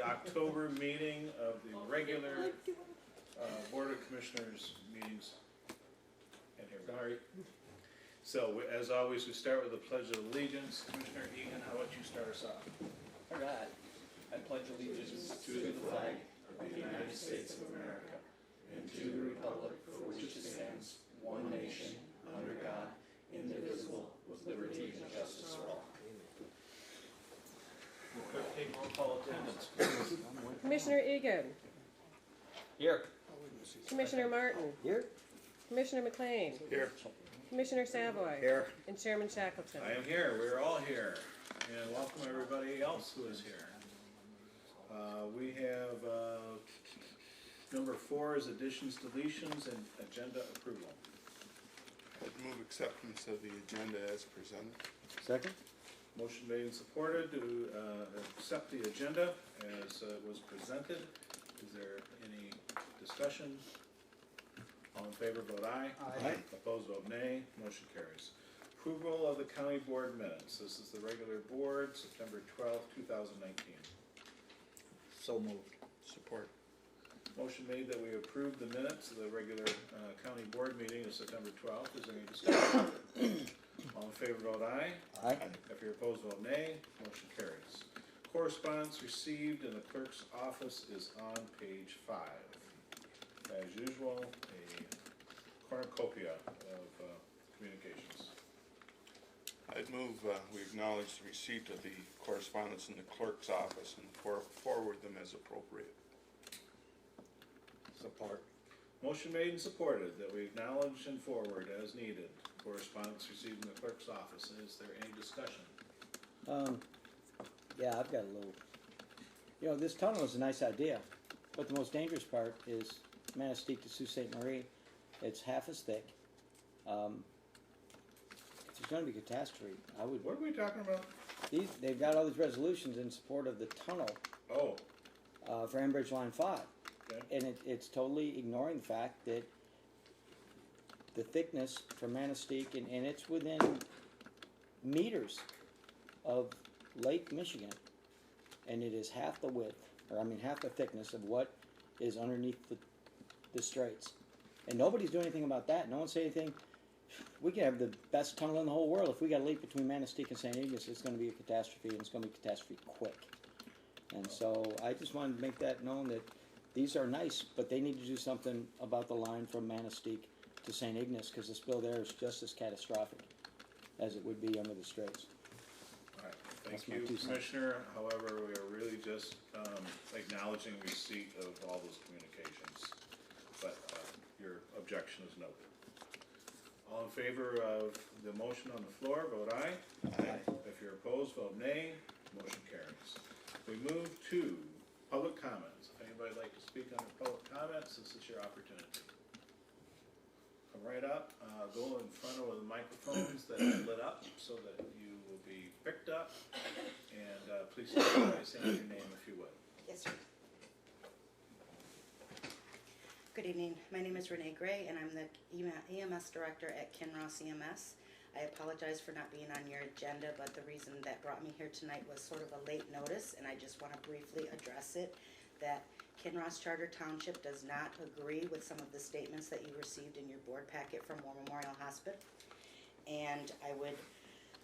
October meeting of the regular Board of Commissioners meetings. And here, sorry. So, as always, we start with the Pledge of Allegiance. Commissioner Egan, how about you start us off? All right. I pledge allegiance to the flag of the United States of America and to the republic for which it stands, one nation, under God, indivisible, with liberty and justice for all. Clerk, take roll call attendance, please. Commissioner Egan. Here. Commissioner Martin. Here. Commissioner McLean. Here. Commissioner Savoy. Here. And Chairman Shackleton. I am here. We're all here. And welcome everybody else who is here. We have number 4 is additions, deletions, and agenda approval. I'd move acceptance of the agenda as presented. Second. Motion made and supported to accept the agenda as was presented. Is there any discussion? All in favor, vote aye. Aye. Opposed, vote nay. Motion carries. Approval of the county board minutes. This is the regular board, September 12th, 2019. So moved. Support. Motion made that we approve the minutes of the regular county board meeting of September 12th. Is there any discussion? All in favor, vote aye. Aye. If you're opposed, vote nay. Motion carries. Correspondence received in the clerk's office is on page 5. As usual, a cornucopia of communications. I'd move we acknowledge the receipt of the correspondence in the clerk's office and forward them as appropriate. Support. Motion made and supported that we acknowledge and forward as needed correspondence received in the clerk's office. Is there any discussion? Yeah, I've got a little. You know, this tunnel is a nice idea, but the most dangerous part is Manistee to Sault Ste. Marie. It's half as thick. If there's going to be a catastrophe, I would. What are we talking about? They've got all these resolutions in support of the tunnel Oh, for Enbridge Line 5. okay. And it's totally ignoring the fact that the thickness from Manistee, and it's within meters of Lake Michigan, and it is half the width, or I mean half the thickness of what is underneath the straits. And nobody's doing anything about that. No one's saying anything. We can have the best tunnel in the whole world. If we got a leak between Manistee and St. Ignace, it's going to be a catastrophe, and it's going to be a catastrophe quick. And so I just wanted to make that known that these are nice, but they need to do something about the line from Manistee to St. Ignace, because the spill there is just as catastrophic as it would be under the straits. All right, That's thank my you, 2 cents. Commissioner. However, we are really just acknowledging receipt of all those communications, but your objection is noted. All in favor of the motion on the floor, vote aye. Aye. If you're opposed, vote nay. Motion carries. We move to public comments. If anybody would like to speak on the public comments, this is your opportunity. Come right up, go in front of the microphones that are lit up so that you will be picked up. And please start by saying your name if you would. Yes, sir. Good evening. My name is Renee Gray, and I'm the EMS director at Kinross EMS. I apologize for not being on your agenda, but the reason that brought me here tonight was sort of a late notice, and I just want to briefly address it, that Kinross Charter Township does not agree with some of the statements that you received in your board packet from War Memorial Hospital. And I would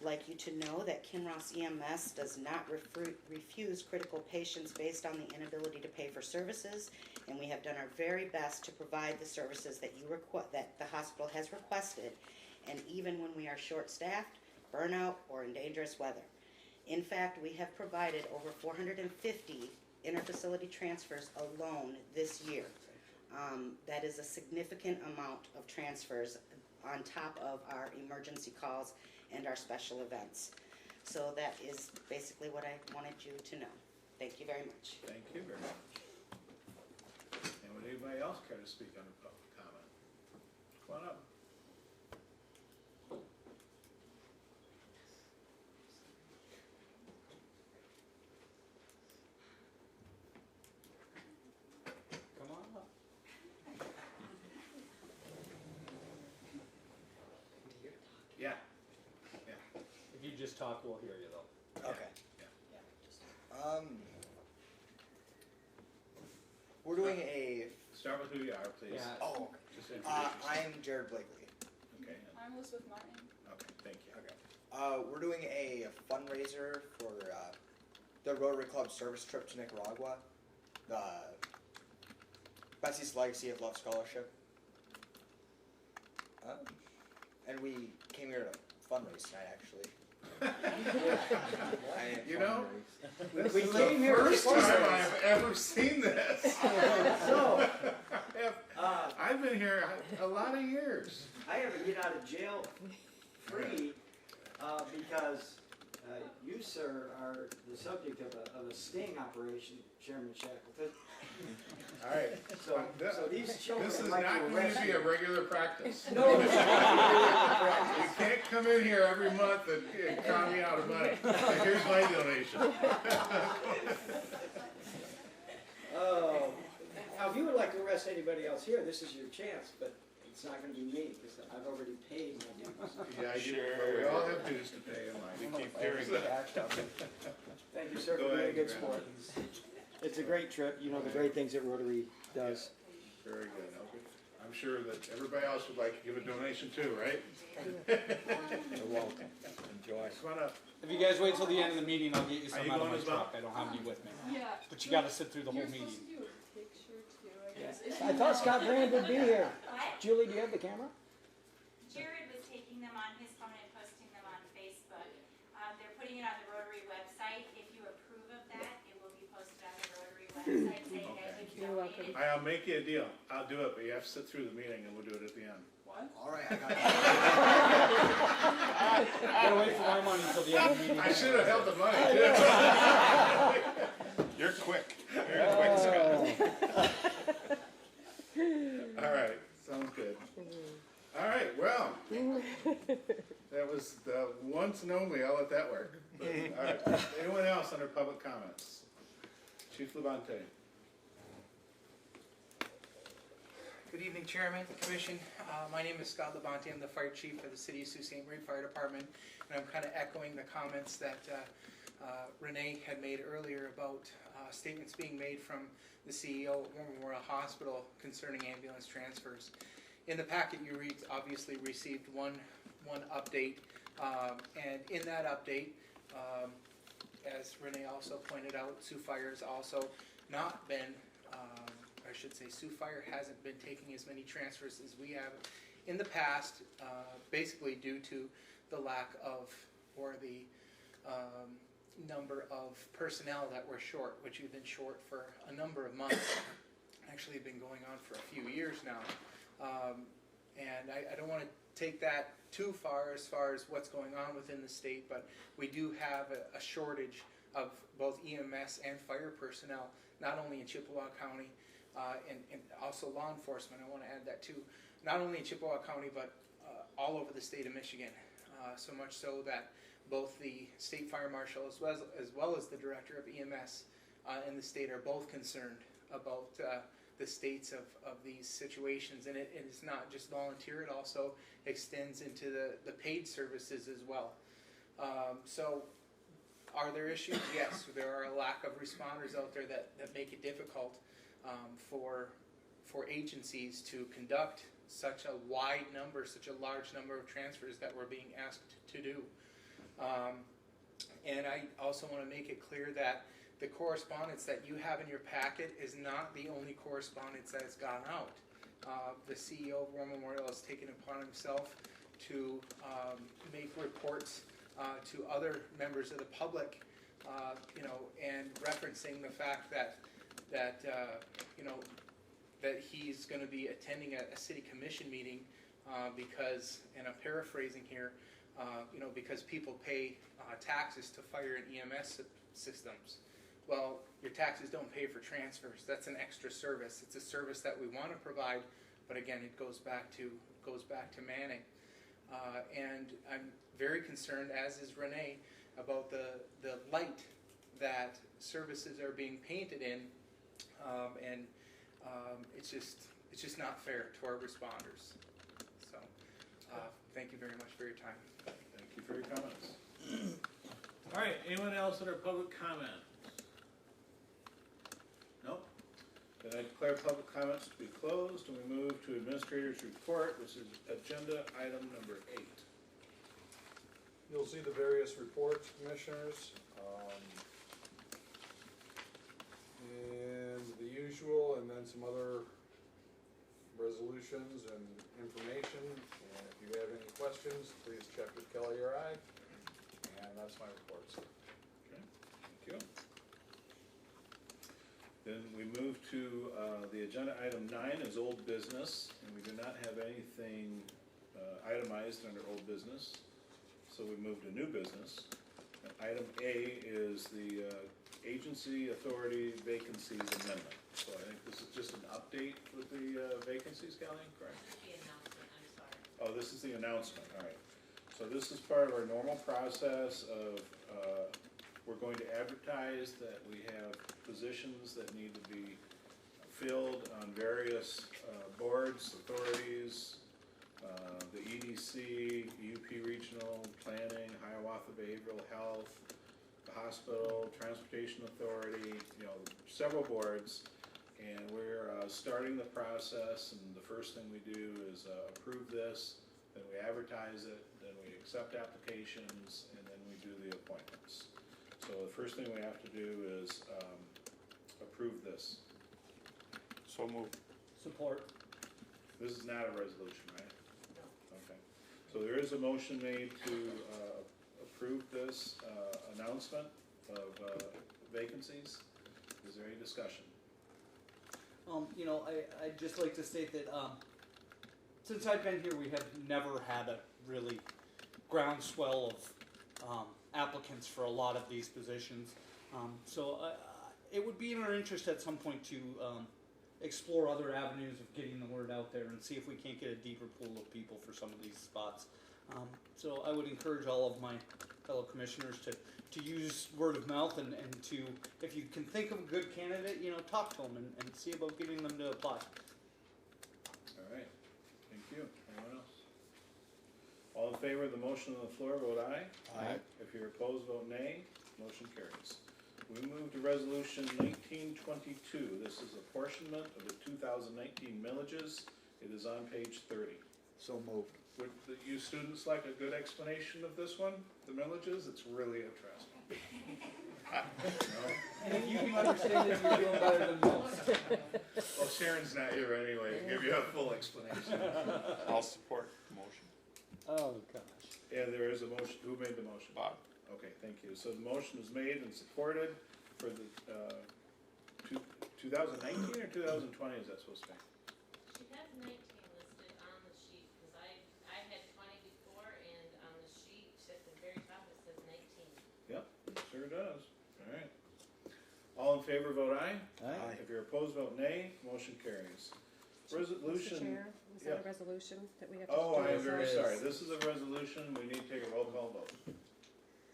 like you to know that Kinross EMS does not refuse critical patients based on the inability to pay for services, and we have done our very best to provide the services that that the hospital has requested, and even when we are short-staffed, burnout, or in dangerous weather. In fact, we have provided over 450 interfacility transfers alone this year. That is a significant amount of transfers on top of our emergency calls and our special events. So that is basically what I wanted you to know. Thank you very much. Thank you very much. And would anybody else care to speak on the public comment? Come on up. Come on up. Yeah. Yeah. If you just talk, we'll hear you though. Okay. Yeah. Yeah. doing a. Start with who you are, please. Yeah. Oh, Just introduce yourself. I'm Jared Blakely. Okay, I'm Elizabeth Martin. okay, thank you. Okay. We're doing a fundraiser for the Rotary Club service trip to Nicaragua, the Betsy's Legacy of Love Scholarship. And we came here to fundraise tonight, actually. You know, this We is came the here to first fundraise. time I've ever seen this. So, I've been here a lot of years. I have to get out of jail free because you, sir, are the subject of a sting operation, Chairman Shackleton. All right. So these children This is might not be going to be a arrested. regular practice. No, it's not. You can't come in here every month and con me out of money. Here's my donation. Oh, now if you would like to arrest anybody else here, this is your chance, but it's not going to be me because I've already paid my dues. Yeah, I do. Sure. We all have dues to pay in life. We keep hearing that. Thank you, sir, Go for being a ahead, good Grant. sport. It's a great trip, you know, the great things that Rotary does. Very good. I'm sure that everybody else would like to give a donation too, right? You're welcome. Enjoy. Come on up. If you guys wait till the end of the meeting, I'll get you Are some you out of going my as well? truck. I don't have any with me. Yeah. But you gotta sit through the whole You're meeting. supposed to do a picture too, I guess. I thought Scott Brand would be here. What? Julie, do you have the camera? Jared was taking them on his phone and posting them on Facebook. They're putting it on the Rotary website. If you approve of that, it will be posted on the Rotary website saying that you You're welcome. donated. I'll make you a deal. I'll do it, but you have to sit through the meeting and we'll do it at the end. What? All right, I got I gotta wait for my money until the end of the meeting. I should have held the money too. You're quick. You're quick, Scott. All right, sounds good. All right, well, that was the once and only. I'll let that work. But, all right, anyone else under public comments? Chief Levante. Good evening, Chairman, Commission. My name is Scott Labonte. I'm the Fire Chief for the City of Sault Ste. Marie Fire Department, and I'm kind of echoing the comments that Renee had made earlier about statements being made from the CEO of War Memorial Hospital concerning ambulance transfers. In the packet you obviously received one update, and in that update, as Renee also pointed out, Sioux Fire has also not been I should say Sioux Fire hasn't been taking as many transfers as we have in the past, basically due to the lack of, or the number of personnel that we're short, which we've been short for a number of months, actually been going on for a few years now. And I don't want to take that too far as what's going on within the state, but we do have a shortage of both EMS and fire personnel, not only in Chippewa County, and also law enforcement. I want to add that too, not only in Chippewa County, but all over the state of Michigan. So much so that both the state fire marshal as well as the director of EMS in the state are both concerned about the states of these situations. And it is not just volunteer, it also extends into the paid services as well. So are there issues? Yes, there are a lack of responders out there that make it difficult for agencies to conduct such a wide number, such a large number of transfers that we're being asked to do. And I also want to make it clear that the correspondence that you have in your packet is not the only correspondence that has gone out. The CEO of War Memorial has taken it upon himself to make reports to other members of the public, and referencing the fact that he's going to be attending a city commission meeting because, and I'm paraphrasing here, because people pay taxes to fire and EMS systems. Well, your taxes don't pay for transfers. That's an extra service. It's a service that we want to provide, but again, it goes back to manning. And I'm very concerned, as is Renee, about the light that services are being painted in, and it's just not fair to our responders. So, thank you very much for your time. Thank you for your comments. All right, anyone else under public comment? Nope. Then I declare public comments to be closed, and we move to administrator's report, which is agenda item number 8. You'll see the various reports, commissioners, and the usual, and then some other resolutions and information. And if you have any questions, please check with Kelly or I. And that's my report, sir. Okay, thank you. Then we move to the agenda item 9 is old business, and we do not have anything itemized under old business, so we move to new business. And item A is the agency authority vacancies amendment. So I think this is just an update with the vacancies, Kelly, correct? The announcement, I'm sorry. Oh, this is the announcement, all right. So this is part of our normal process of, we're going to advertise that we have positions that need to be filled on various boards, authorities, the EDC, UP Regional Planning, Hiawatha Behavioral Health, the hospital, Transportation Authority, you know, several boards. And we're starting the process, and the first thing we do is approve this, then we advertise it, then we accept applications, and then we do the appointments. So the first thing we have to do is approve this. So moved. Support. This is not a resolution, right? No. Okay. So there is a motion made to approve this announcement of vacancies. Is there any discussion? You know, I'd just like to state that since I've been here, we have never had a really groundswell of applicants for a lot of these positions. So it would be in our interest at some point to explore other avenues of getting the word out there and see if we can't get a deeper pool of people for some of these spots. So I would encourage all of my fellow commissioners to use word of mouth and to, if you can think of a good candidate, you know, talk to them and see about getting them to apply. All right. Thank you. Anyone else? All in favor of the motion on the floor, vote aye. Aye. If you're opposed, vote nay. Motion carries. We move to resolution 1922. This is apportionment of the 2019 millages. It is on page 30. So moved. Would you students like a good explanation of this one, the millages? It's really interesting. No? And if you can understand it, you're doing better than most. Well, Sharon's not here anyway to give you a full explanation. I'll support the motion. Oh, gosh. And there is a motion. Who made the motion? Bob. Okay, thank you. So the motion is made and supported for the 2019 or 2020, is that supposed to be? She has 19 listed on the sheet, because I had 20 before, and on the sheet at the very top it says 19. Yep, sure does. All right. All in favor, vote aye. Aye. If you're opposed, vote nay. Motion carries. Mr. Resolution. Chair, is that Yeah. a resolution that we have to do? Oh, I am very Yes. sorry. This is a resolution. We need to take a roll call vote.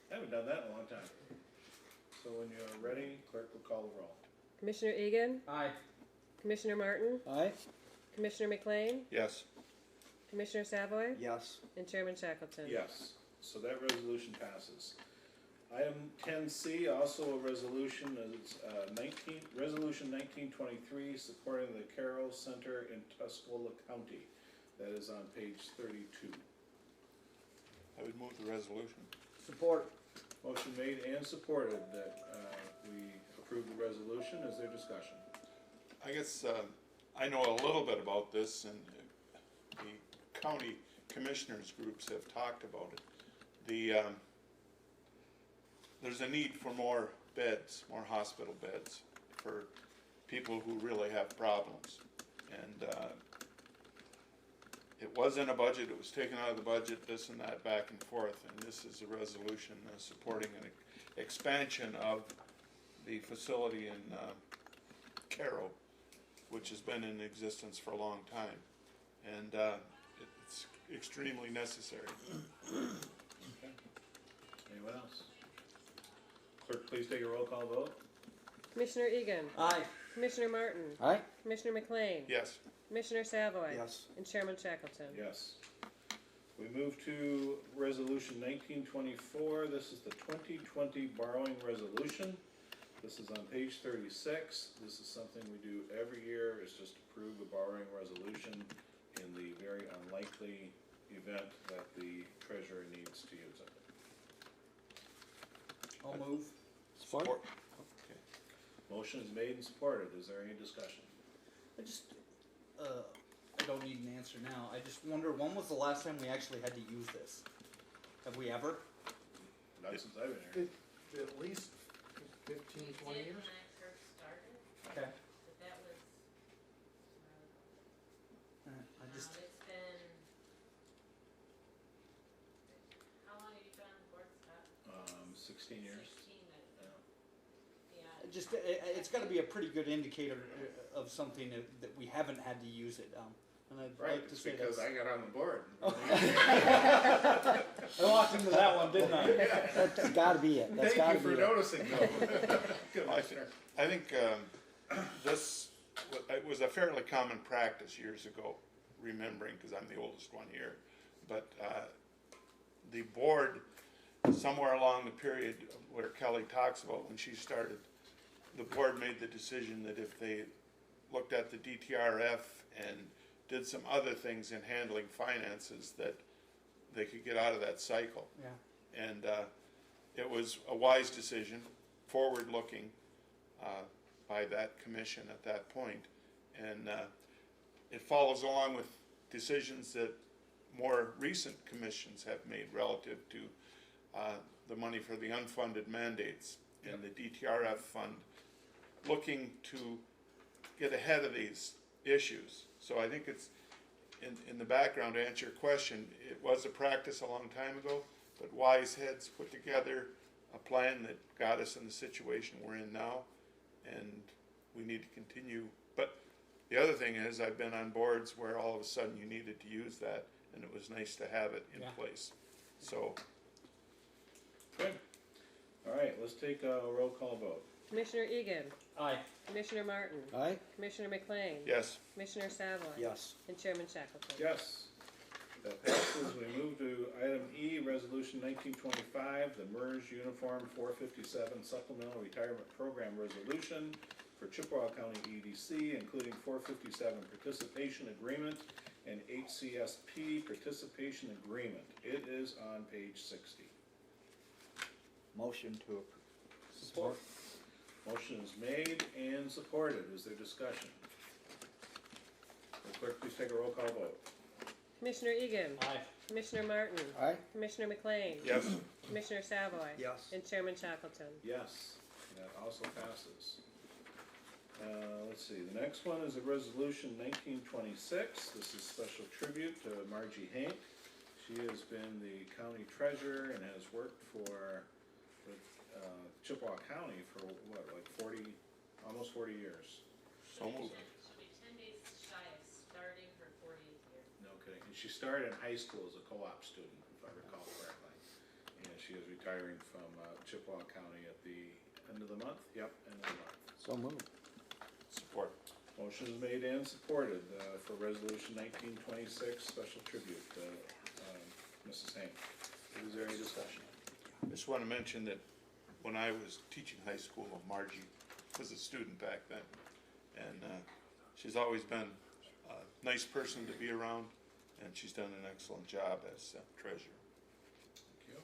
I haven't done that in a long time. So when you're ready, clerk will call the roll. Commissioner Egan, Aye. Commissioner Martin, Aye. Commissioner McLean, Yes. Commissioner Savoy, Yes. and Chairman Shackleton. Yes, so that resolution passes. Item 10C, also a resolution, is Resolution 1923, supporting the Carroll Center in Tuscola County. That is on page 32. I would move the resolution. Support. Motion made and supported that we approve the resolution. Is there discussion? I guess I know a little bit about this, and the county commissioners groups have talked about it. There's a need for more beds, more hospital beds for people who really have problems. And it was in a budget, it was taken out of the budget, this and that, back and forth, and this is a resolution supporting an expansion of the facility in Carroll, which has been in existence for a long time, and it's extremely necessary. Okay. Anyone else? Clerk, please take a roll call vote. Commissioner Egan, Aye. Commissioner Martin, Aye. Commissioner McLean, Yes. Commissioner Savoy, Yes. and Chairman Shackleton. Yes. We move to resolution 1924. This is the 2020 borrowing resolution. This is on page 36. This is something we do every year, is just approve the borrowing resolution in the very unlikely event that the treasurer needs to use it. I'll move. Support? Okay. Motion is made and supported. Is there any discussion? I just, I don't need an answer now. I just wonder, when was the last time we actually had to use this? Have we ever? Not since I've been here. At least 15, 20 Did years? when I first started, Okay. but that was, I just, it's been, how long have you been on the board, Scott? 16 years. 16, I Yeah. yeah. just, it's gotta be a pretty good indicator of something that we haven't had to use it. And I'd Right, like to it's say because that's. I got on the board. I walked into that one, didn't I? That's gotta be it. That's Thank gotta you for be it. noticing, though. Commissioner. I think this it was a fairly common practice years ago, remembering, because I'm the oldest one here, but the board, somewhere along the period where Kelly talks about when she started, the board made the decision that if they looked at the DTRF and did some other things in handling finances, that they could get out of that cycle. Yeah. And it was a wise decision, forward-looking, by that commission at that point. And it follows along with decisions that more recent commissions have made relative to the money for the unfunded mandates and the DTRF fund, looking to get ahead of these issues. So I think it's, in the background, to answer your question, it was a practice a long time ago, but wise heads put together a plan that got us in the situation we're in now, and we need to continue. But the other thing is, I've been on boards where all of a sudden you needed to use that, and it was nice to have it in place. So. Good. All right, let's take a roll call vote. Commissioner Egan. Aye. Commissioner Martin. Aye? Commissioner McLean. Yes. Commissioner Savoy. Yes. And Chairman Shackleton. Yes. That passes. We move to item E, Resolution 1925, the MERS Uniform 457 Supplemental Retirement Program Resolution for Chippewa County EDC, including 457 Participation Agreement and HCSP Participation Agreement. It is on page 60. Motion to approve. Support. Motion is made and supported. Is there discussion? Will the clerk please take a roll call vote? Commissioner Egan. Aye. Commissioner Martin. Aye? Commissioner McLean. Yes. Commissioner Savoy. Yes. And Chairman Shackleton. Yes, that also passes. Let's see, the next one is a resolution 1926. This is special tribute to Margie Hank. She has been the county treasurer and has worked for Chippewa County for what, like 40, almost 40 years. So moved. She'll be 10 days shy of starting her 40th year. No kidding. And she started in high school as a co-op student, if I recall correctly. And she is retiring from Chippewa County at the end of the month. Yep, end of the month. So moved. Support. Motion is made and supported for resolution 1926, special tribute to Mrs. Hank. Is there any discussion? I just want to mention that when I was teaching high school, Margie was a student back then. And she's always been a nice person to be around, and she's done an excellent job as treasurer. Thank you.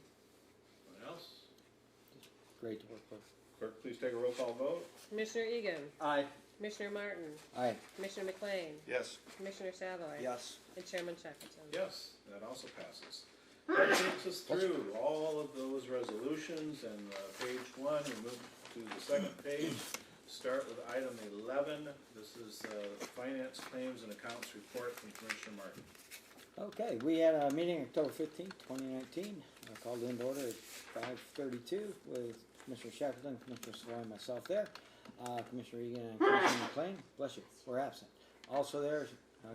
Anyone else? Great to work with. Clerk, please take a roll call vote. Commissioner Egan. Aye. Commissioner Martin. Aye. Commissioner McLean. Yes. Commissioner Savoy. Yes. And Chairman Shackleton. Yes, that also passes. That takes us through all of those resolutions, and page 1, we move to the second page. Start with item 11. This is Finance Claims and Accounts Report from Commissioner Martin. Okay, we had a meeting October 15th, 2019. I called in to order at 5:32 with Commissioner Shackleton, Commissioner Savoy, and myself there. Commissioner Egan and Commissioner McLean, bless you, were absent. Also there,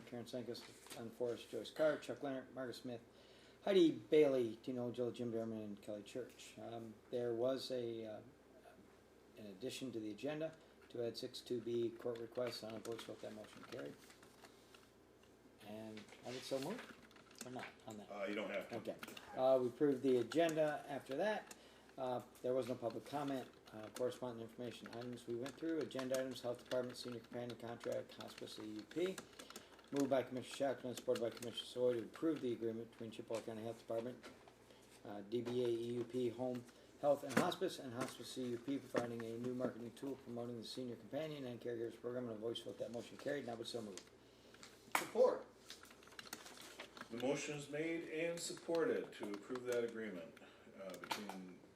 Karen Sankus, Glenn Forrest, Joyce Carr, Chuck Leonard, Margaret Smith, Heidi Bailey, Tino Joe, Jim Derman, and Kelly Church. There was an addition to the agenda to add 6.2b court requests. On a voice vote, that motion carried. And I would so move, or not on that? You don't have to. Okay. We approved the agenda after that. There was no public comment. corresponding information items we went through. Agenda items, Health Department, Senior Companion Contract, Hospice EUP. Moved by Commissioner Shackleton, supported by Commissioner Soy to approve the agreement between Chippewa County Health Department, DBA EUP Home Health and Hospice, and Hospice CUP, providing a new marketing tool promoting the Senior Companion and Caregivers Program. And a voice vote, that motion carried, and I would so move. Support. The motion is made and supported to approve that agreement between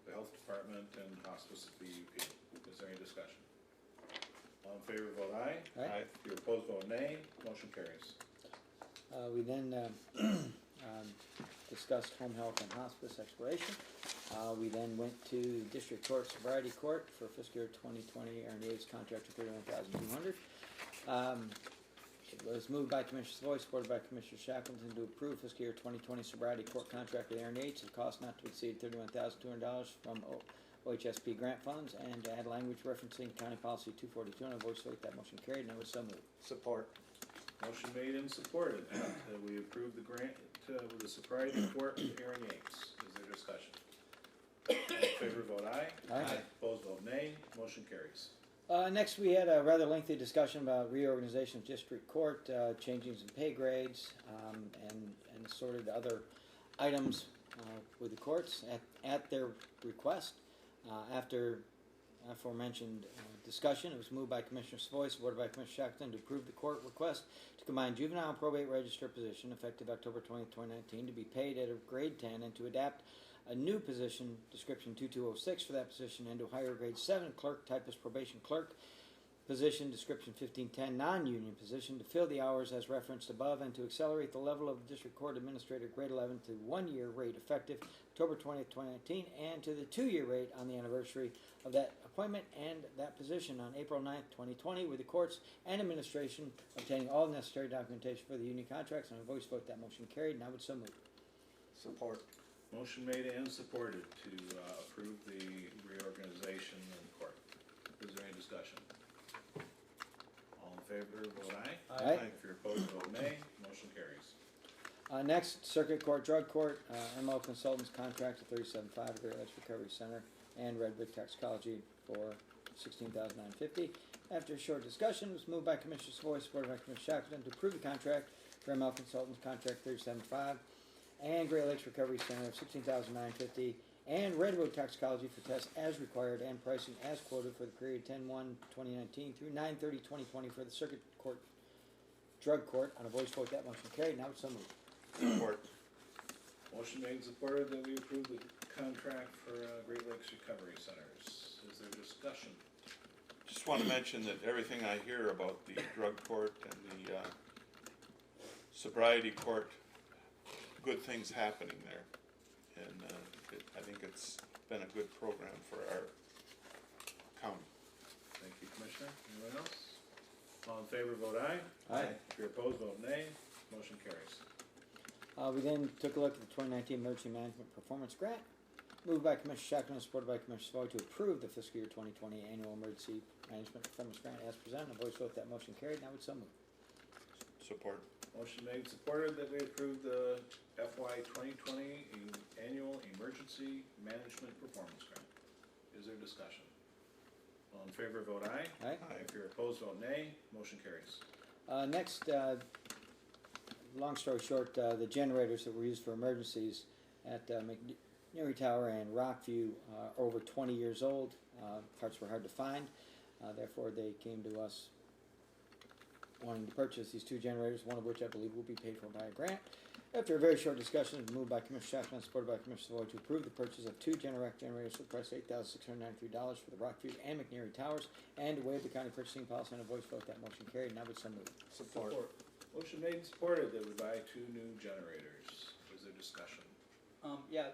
the Health Department and Hospice at the UP. Is there any discussion? All in favor, vote aye. Aye. If you're opposed, vote nay. Motion carries. We then discussed home health and hospice exploration. We then went to District Court Sobriety Court for fiscal year 2020, Aaron Yates contract for $31,200. It was moved by Commissioner Savoy, supported by Commissioner Shackleton to approve fiscal year 2020 Sobriety Court contract with Aaron Yates at a cost not to exceed $31,200 from OHSP grant funds, and to add language referencing County Policy 242. And a voice vote, that motion carried, and I would so move. Support. Motion made and supported that we approve the grant with the sobriety court with Aaron Yates. Is there discussion? All in favor, vote aye. Aye. Opposed, vote nay. Motion carries. Next, we had a rather lengthy discussion about reorganization of district court, changing some pay grades, and assorted other items with the courts at their request. After aforementioned discussion, it was moved by Commissioner Savoy, supported by Commissioner Shackleton, to approve the court request to combine juvenile and probate register position effective October 20, 2019 to be paid at a grade 10, and to adapt a new position description 2206 for that position, and to hire a grade 7 clerk, typist, probation clerk position description 1510 non-union position to fill the hours as referenced above, and to accelerate the level of the district court administrator grade 11 to 1 year rate effective October 20th, 2019, and to the 2-year rate on the anniversary of that appointment and that position on April 9th, 2020, with the courts and administration obtaining all necessary documentation for the union contracts. And a voice vote, that motion carried, and I would so move. Support. Motion made and supported to approve the reorganization in court. Is there any discussion? All in favor, vote aye. Aye. If you're opposed, vote nay. Motion carries. Next, Circuit Court Drug Court, MO Consultants contract at 37.5 Great Lakes Recovery Center and Redwood Toxicology for $16,950. After a short discussion, it was moved by Commissioner Savoy, supported by Commissioner Shackleton, to approve the contract for ML Consultants contract 37.5 and Great Lakes Recovery Center of $16,950, and Redwood Toxicology for tests as required and pricing as quoted for the period 10/1/2019 through 9/30/2020 for the Circuit Court Drug Court. On a voice vote, that motion carried. Now it's so moved. Support. Motion made and supported that we approve the contract for Great Lakes Recovery Centers. Is there discussion? Just want to mention that everything I hear about the drug court and the sobriety court, good things happening there. And I think it's been a good program for our county. Thank you, Commissioner. Anyone else? All in favor, vote aye. Aye. If you're opposed, vote nay. Motion carries. We then took a look at the 2019 Emergency Management Performance Grant, moved by Commissioner Shackleton, supported by Commissioner Savoy, to approve the fiscal year 2020 Annual Emergency Management Performance Grant as presented. A voice vote, that motion carried. Now it's so moved. Support. Motion made and supported that we approve the FY 2020 Annual Emergency Management Performance Grant. Is there discussion? All in favor, vote aye. Aye. If you're opposed, vote nay. Motion carries. Next, long story short, the generators that were used for emergencies at McNeary Tower and Rockview are over 20 years old. Parts were hard to find. Therefore, they came to us wanting to purchase these 2 generators, one of which I believe will be paid for by a grant. After a very short discussion, it was moved by Commissioner Shackleton, supported by Commissioner Savoy, to approve the purchase of 2 Generac generators for the price of $8,693 for the Rockview and McNeary Towers, and to waive the county purchasing policy. On a voice vote, that motion carried. Now it's so moved. Support. Motion made and supported that we buy 2 new generators. Is there discussion? Yeah,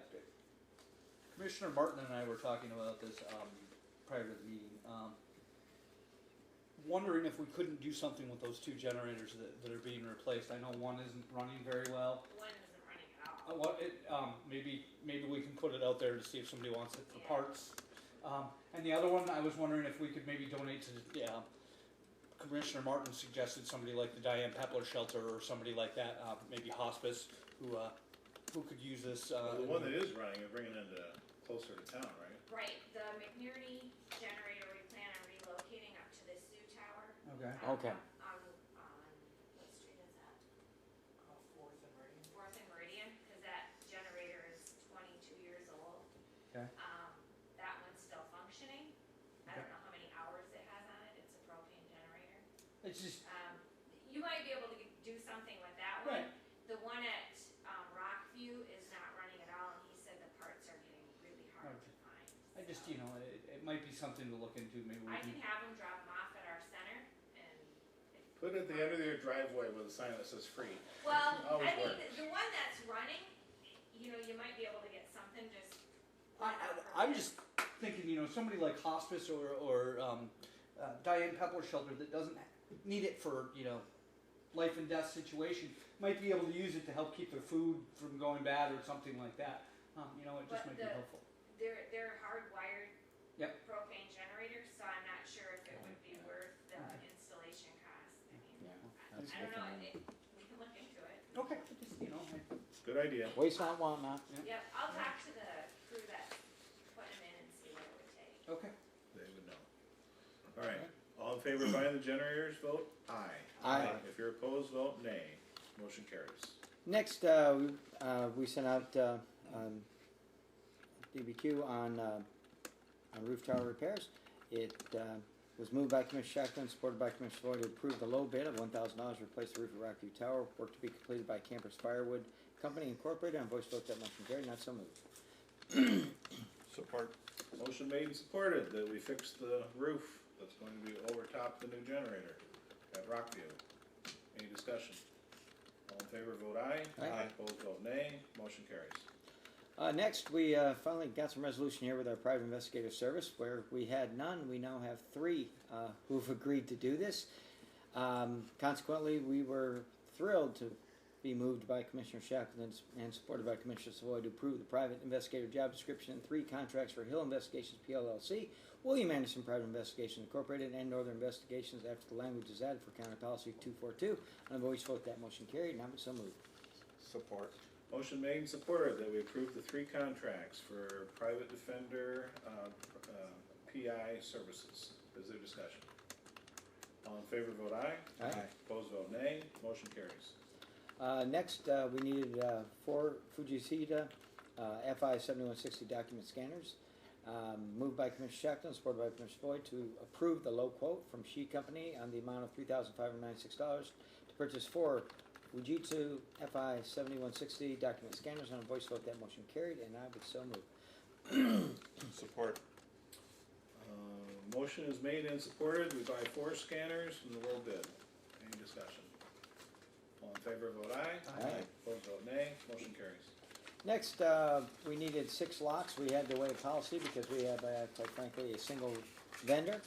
Commissioner Martin and I were talking about this prior to the meeting. Wondering if we couldn't do something with those 2 generators that are being replaced. I know one isn't running very well. One isn't running at all. Maybe we can put it out there to see if somebody wants it for parts. And the other one, I was wondering if we could maybe donate to the, Commissioner Martin suggested somebody like the Diane Pepler Shelter or somebody like that, maybe hospice, who could use this. Well, the one that is running, you're bringing it closer to town, right? Right, the McNeary Okay. What street is that? Fourth and Meridian. Fourth and Meridian, cause that generator is 22 years old. Okay. That one's still functioning. I Okay. don't know how many hours it has on it, it's a propane generator. It's just, You might be able to do something with that one. Right. The one at, Rockview is not running at all, and he said the parts are getting really hard to find. I just, so. it might be something to look into, maybe we I can. can have them drop them off at our center, and. Put it at the end of your driveway with a sign that says free. Well, Always I mean, work. the one that's running, you know, you might be able to get something just. I'm just thinking, somebody like hospice or Diane Pepper Shelter that doesn't need it for, life and death situation, might be able to use it to help keep their food from going bad or something like that. It just But might be helpful. They're hardwired Yep. propane generators, so I'm not sure if it would be worth the installation cost. I mean, Yeah. I don't know, we can look into it. Okay, just, Good idea. Waste not, want not. Yep, I'll talk to the crew that's putting them in and see what it would take. Okay. They would know. All right, all in favor of buying the generators, vote aye. Aye. If you're opposed, vote nay. Motion carries. Next, we sent out DBQ on roof tower repairs. It was moved by Commissioner Shackman, supported by Commissioner Floyd, to approve the low bid of $1,000 to replace the roof of Rockview Tower. Work to be completed by Campers Firewood Company Incorporated. On voice vote, that motion carried. Not so moved. Support. Motion made and supported that we fix the roof that's going to be over top the new generator at Rockview. Any discussion? All in favor, vote aye. Aye. Opposed, vote nay. Motion carries. Next, we finally got some resolution here with our private investigative service. Where we had none, we now have 3 who've agreed to do this. Consequently, we were thrilled to be moved by Commissioner Shackleton and supported by Commissioner Savoy to approve the private investigative job description and 3 contracts for Hill Investigations PLLC, William Anderson Private Investigations Incorporated, and Northern Investigations after the language is added for County Policy 242. On a voice vote, that motion carried, and I would so moved. Support. Motion made and supported that we approve the 3 contracts for private defender PI services. Is there discussion? All in favor, vote aye. Aye. Opposed, vote nay. Motion carries. Next, we needed 4 Fujifilm FI 7160 document scanners. Moved by Commissioner Shackleton, supported by Commissioner Floyd, to approve the low quote from She Company on the amount of $3,596 to purchase 4 Fujitsu FI 7160 document scanners. On a voice vote, that motion carried, and I would so move. Support. Motion is made and supported. We buy 4 scanners from the low bid. Any discussion? All in favor, vote aye. Aye. Opposed, vote nay. Motion carries. Next, we needed 6 locks. We had to waive policy because we have, quite frankly, a single vendor.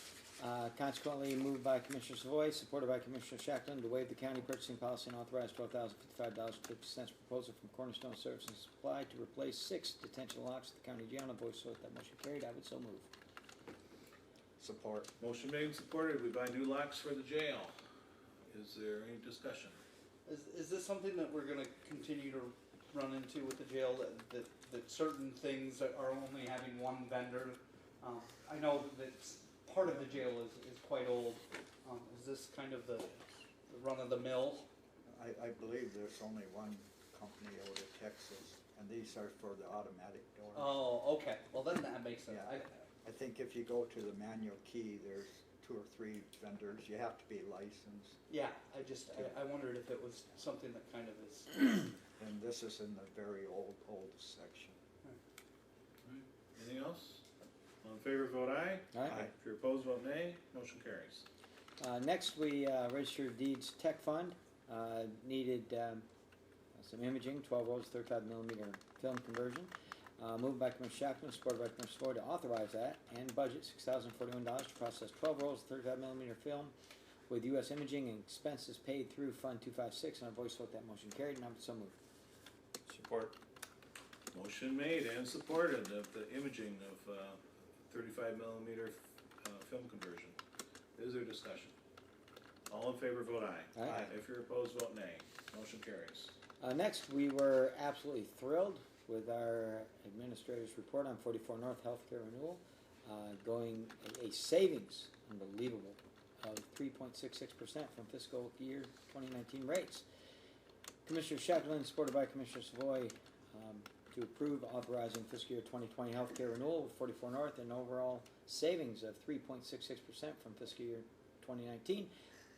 Consequently, moved by Commissioner Savoy, supported by Commissioner Shackleton, to waive the county purchasing policy and authorize $12,055.50 proposal from Cornerstone Service and Supply to replace 6 detention locks at the county jail. On a voice vote, that motion carried. I would so move. Support. Motion made and supported. We buy new locks for the jail. Is there any discussion? Is this something that we're gonna continue to run into with the jail, that certain things are only having one vendor? I know that part of the jail is quite old. Is this kind of the run of the mill? I believe there's only one company out of Texas, and these are for the automatic doors. Oh, okay, well then that makes sense. Yeah. I think if you go to the manual key, there's 2 or 3 vendors. You have to be licensed. Yeah, I wondered if it was something that kind of is. And this is in the very old section. Anything else? All in favor, vote aye. Aye. If you're opposed, vote nay. Motion carries. Next, we registered deeds tech fund. Needed some imaging, 12 rolls, 35 millimeter film conversion. Moved by Commissioner Shackman, supported by Commissioner Floyd, to authorize that and budget $6,041 to process 12 rolls, 35 millimeter film with U.S. imaging and expenses paid through Fund 256. On a voice vote, that motion carried, and I would so move. Support. Motion made and supported of the imaging of 35 millimeter film conversion. Is there discussion? All in favor, vote aye. Aye. If you're opposed, vote nay. Motion carries. Next, we were absolutely thrilled with our administrator's report on 44 North Healthcare Renewal, going a savings, unbelievable, of 3.66% from fiscal year 2019 rates. Commissioner Shackelin, supported by Commissioner Savoy, to approve authorizing fiscal year 2020 healthcare renewal with 44 North and overall savings of 3.66% from fiscal year 2019,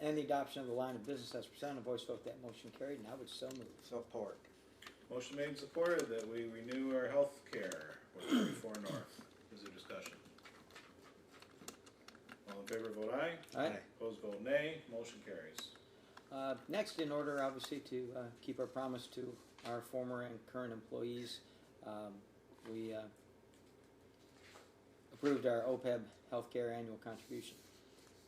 and the adoption of the line of business as presented. A voice vote, that motion carried, and I would so move. Support. Motion made and supported that we renew our health care with 44 North. Is there discussion? All in favor, vote aye. Aye. Opposed, vote nay. Motion carries. Next in order, obviously, to keep our promise to our former and current employees, we approved our OPEB healthcare annual contribution.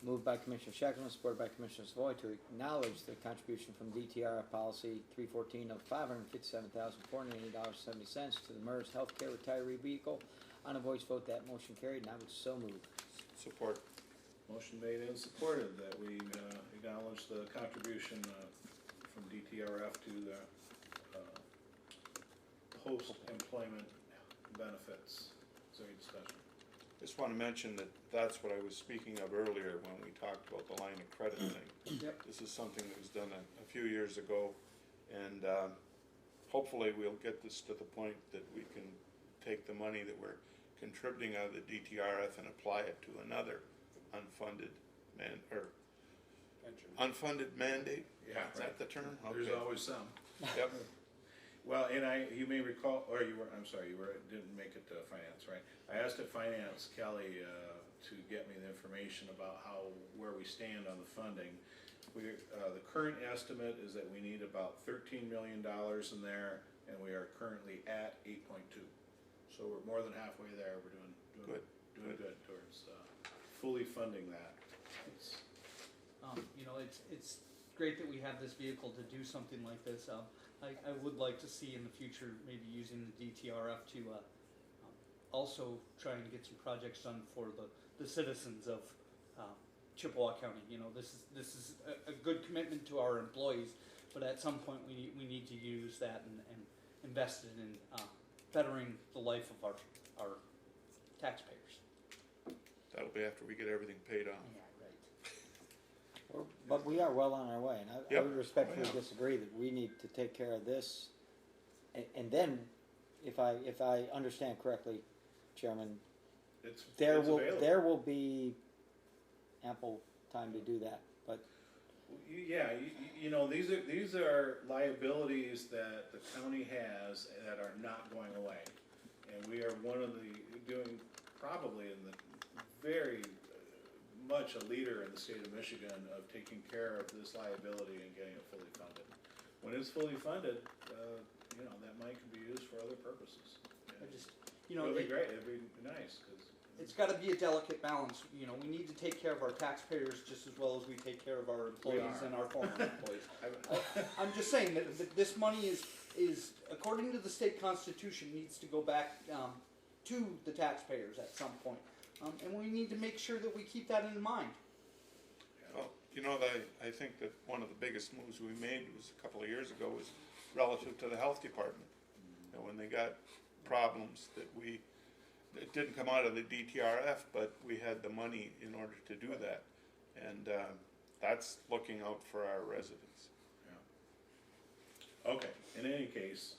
Moved by Commissioner Shackelman, supported by Commissioner Savoy, to acknowledge the contribution from DTRF policy 314 of $557,480.70 to the MERS healthcare retiree vehicle. On a voice vote, that motion carried, and I would so move. Support. Motion made and supported that we acknowledge the contribution from DTRF to the post-employment benefits. Is there any discussion? Just want to mention that that's what I was speaking of earlier when we talked about the line of credit thing. Yep. This is something that was done a few years ago, and hopefully we'll get this to the point that we can take the money that we're contributing out of the DTRF and apply it to another unfunded unfunded mandate. Yeah, Is that the term? There's Okay. always some. Yep. Well, and you may recall, or didn't make it to finance, right? I asked at finance, Kelly, to get me the information about where we stand on the funding. The current estimate is that we need about $13 million in there, and we are currently at 8.2. So we're more than halfway there. We're doing good towards fully funding that. It's great that we have this vehicle to do something like this. I would like to see in the future maybe using the DTRF to also try and get some projects done for the citizens of Chippewa County. This is a good commitment to our employees, but at some point we need to use that and invest it in bettering the life of our taxpayers. That'll be after we get everything paid off. Yeah, right. But we are well on our way, and I Yep. would respectfully disagree that we need to take care of this. And then, if I understand correctly, Chairman, there will be ample time to do that. But these are liabilities that the county has that are not going away, and we are doing probably in the very much a leader in the state of Michigan of taking care of this liability and getting it fully funded. When it's fully funded, that money can be used for other purposes. It'd be great. It'd be nice because it's got to be a delicate balance. We need to take care of our taxpayers just as well as we take care of our employees and our former employees. I'm just saying that this money is according to the state constitution needs to go back to the taxpayers at some point. And we need to make sure that we keep that in mind. Well, I think that one of the biggest moves we made was a couple of years ago was relative to the health department. When they got problems it didn't come out of the DTRF, but we had the money in order to do that. And that's looking out for our residents. Yeah. Okay, in any case,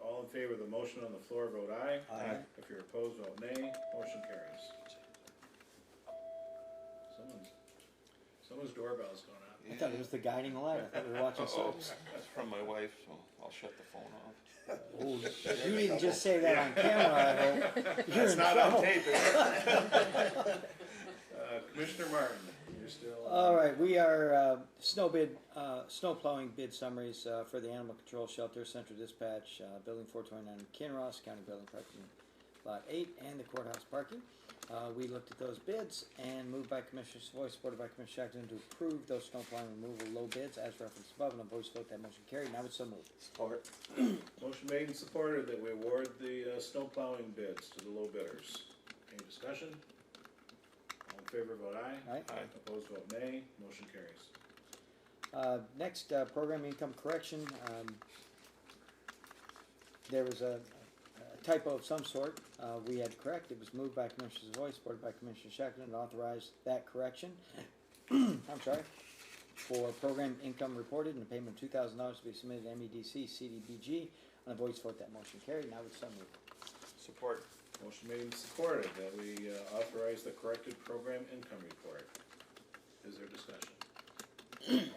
all in favor of the motion on the floor, vote aye. Aye. If you're opposed, vote nay. Motion carries. Someone's doorbell's going off. I thought it was the guiding light. I thought we were watching soaps. That's from my wife, so I'll shut the phone off. Oh, you didn't just say that on camera, I hope. You're That's in not trouble. on tape, is it? Commissioner Martin, you're still. All right, we are snow plowing bid summaries for the Animal Control Shelter, Central Dispatch, Building 429 Kinross, County Building Parking Lot 8, and the courthouse parking. We looked at those bids and moved by Commissioner Savoy, supported by Commissioner Shackleton, to approve those snow plowing removal low bids as referenced above, and a voice vote, that motion carried, and I would so move. Support. Motion made and supported that we award the snow plowing bids to the low bidders. Any discussion? All in favor, vote aye. Aye. Opposed, vote nay. Motion carries. Next, program income correction. There was a typo of some sort, we had to correct. It was moved by Commissioner Savoy, supported by Commissioner Shackleton, to authorize that correction. I'm sorry. For program income reported and a payment of $2,000 to be submitted to MEDC CDBG. On a voice vote, that motion carried. Now would so move. Support. Motion made and supported that we authorize the corrected program income report. Is there discussion?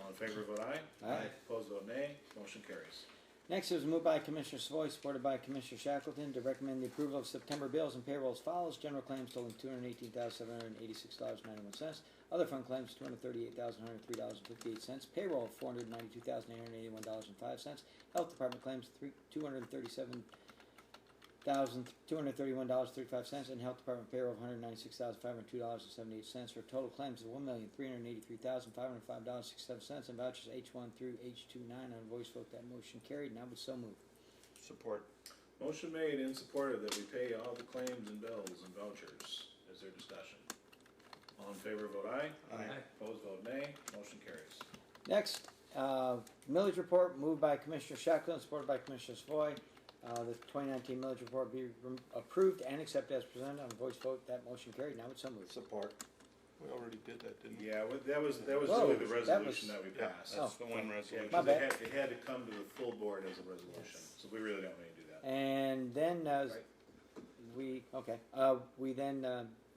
All in favor, vote aye. Aye. Opposed, vote nay. Motion carries. Next, it was moved by Commissioner Savoy, supported by Commissioner Shackleton, to recommend the approval of September bills and payroll as follows. General claims totaling $218,786.91. Other fund claims $238,103.58. Payroll of $492,881.05. Health Department claims $237,231.35, and Health Department payroll of $196,502.78 for total claims of $1,383,505.67, and vouchers H1 through H29. On a voice vote, that motion carried. Now would so move. Support. Motion made and supported that we pay all the claims and bills and vouchers. Is there discussion? All in favor, vote aye. Aye. Opposed, vote nay. Motion carries. Next, millage report moved by Commissioner Shackleton, supported by Commissioner Savoy. The 2019 millage report be approved and accepted as presented. On a voice vote, that motion carried. Now would so move. Support. We already did that, didn't we? Yeah, that was Whoa, really the that resolution that we Yeah, passed. that's the one Yeah, resolution. My 'cause bad. it had to come to the full board as a resolution, so we really don't need to do that. And then Right. we then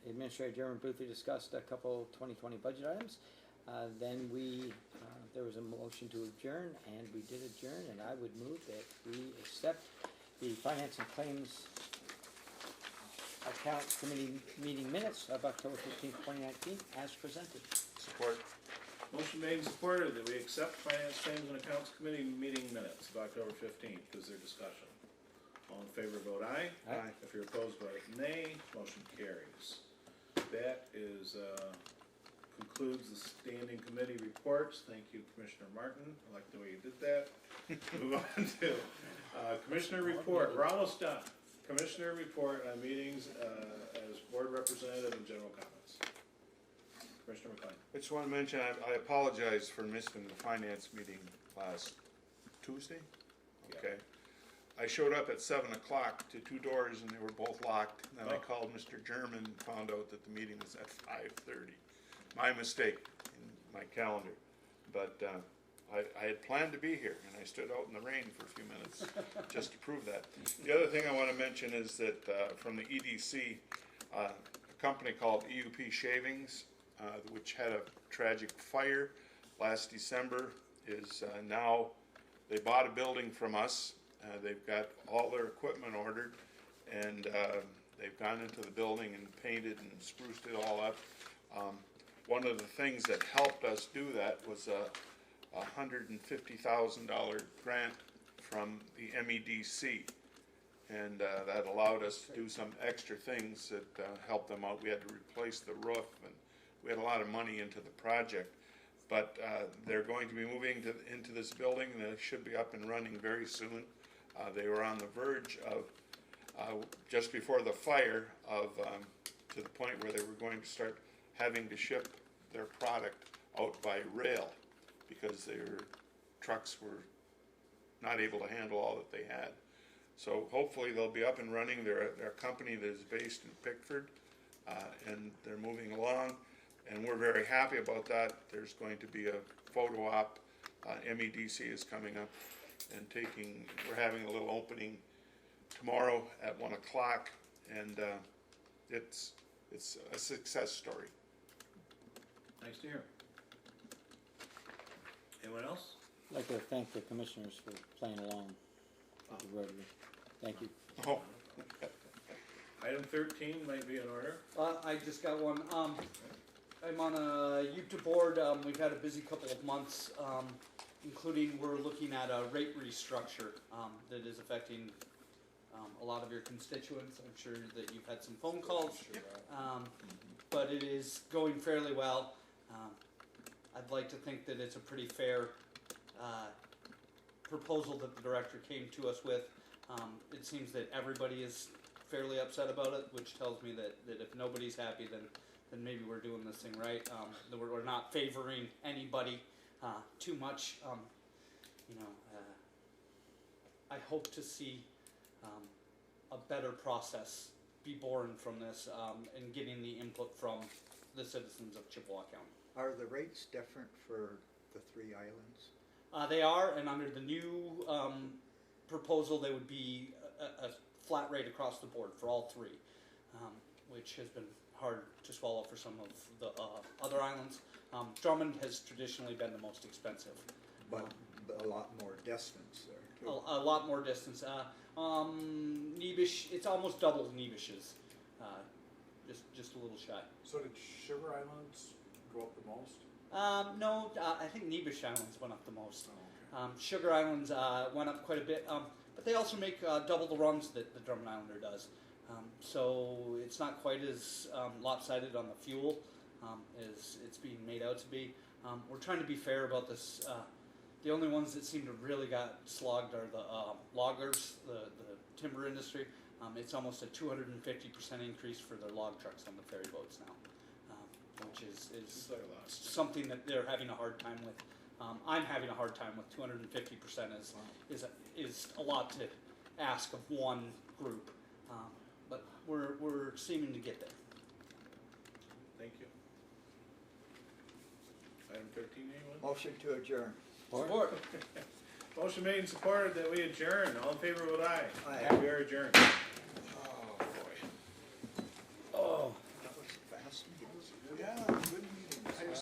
Administrator Jeremy Boothby discussed a couple 2020 budget items. Then there was a motion to adjourn, and we did adjourn, and I would move that we accept the Finance and Claims Account Committee meeting minutes of October 15th, 2019 as presented. Support. Motion made and supported that we accept Finance, Claims, and Accounts Committee meeting minutes of October 15th. Is there discussion? All in favor, vote aye. Aye. If you're opposed, vote nay. Motion carries. That concludes the standing committee reports. Thank you, Commissioner Martin. I like the way you did that. Move on to Commissioner report. We're almost done. Commissioner report on meetings as board representative and general comments. Commissioner McLean. I just want to mention, I apologize for missing the finance meeting last Tuesday. Okay. I showed up at 7 o'clock to two doors and they were both locked. Then I called Mr. German and found out that the meeting was at 5:30. My mistake in my calendar. But I had planned to be here and I stood out in the rain for a few minutes just to prove that. The other thing I want to mention is that from the EDC, a company called EUP Shavings, which had a tragic fire last December, is now, they bought a building from us. They've got all their equipment ordered, and they've gone into the building and painted and spruced it all up. One of the things that helped us do that was a $150,000 grant from the MEDC, and that allowed us to do some extra things that helped them out. We had to replace the roof, and we had a lot of money into the project. But they're going to be moving into this building. They should be up and running very soon. They were on the verge of, just before the fire, to the point where they were going to start having to ship their product out by rail because their trucks were not able to handle all that they had. So hopefully they'll be up and running. They're a company that is based in Pickford, and they're moving along, and we're very happy about that. There's going to be a photo op. MEDC is coming up and we're having a little opening tomorrow at 1 o'clock, and it's a success story. Nice to hear. Anyone else? I'd like to thank the commissioners for playing along with the Rotary. Thank you. Oh. Item 13 might be in order. I just got one. I'm on a UPTA board. We've had a busy couple of months, including we're looking at a rate restructure that is affecting a lot of your constituents. I'm sure that you've had some phone calls, but it is going fairly well. I'd like to think that it's a pretty fair proposal that the director came to us with. It seems that everybody is fairly upset about it, which tells me that if nobody's happy, then maybe we're doing this thing right. That we're not favoring anybody too much. I hope to see a better process be born from this, and getting the input from the citizens of Chippewa County. Are the rates different for the 3 islands? They are, and under the new proposal, they would be a flat rate across the board for all 3, which has been hard to swallow for some of the other islands. Drummond has traditionally been the most expensive. But a lot more distance there, too. A lot more distance. Nebish, it's almost double Nebish's, just a little shy. So did Sugar Islands go up the most? No, I think Nebish Islands went up the most. Oh, okay. Sugar Islands went up quite a bit, but they also make double the runs that the Drummond Islander does. So it's not quite as lopsided on the fuel as it's being made out to be. We're trying to be fair about this. The only ones that seem to really got slogged are the loggers, the timber industry. It's almost a 250% increase for their log trucks on the ferry boats now, which is something that they're having a hard time with. I'm having a hard time with. 250% is a lot to ask of one group, but we're seeming to get there. Thank you. Item 13, anyone? Motion to adjourn. Support. Motion made and supported that we adjourn. All in favor, vote aye. Aye. We are adjourned.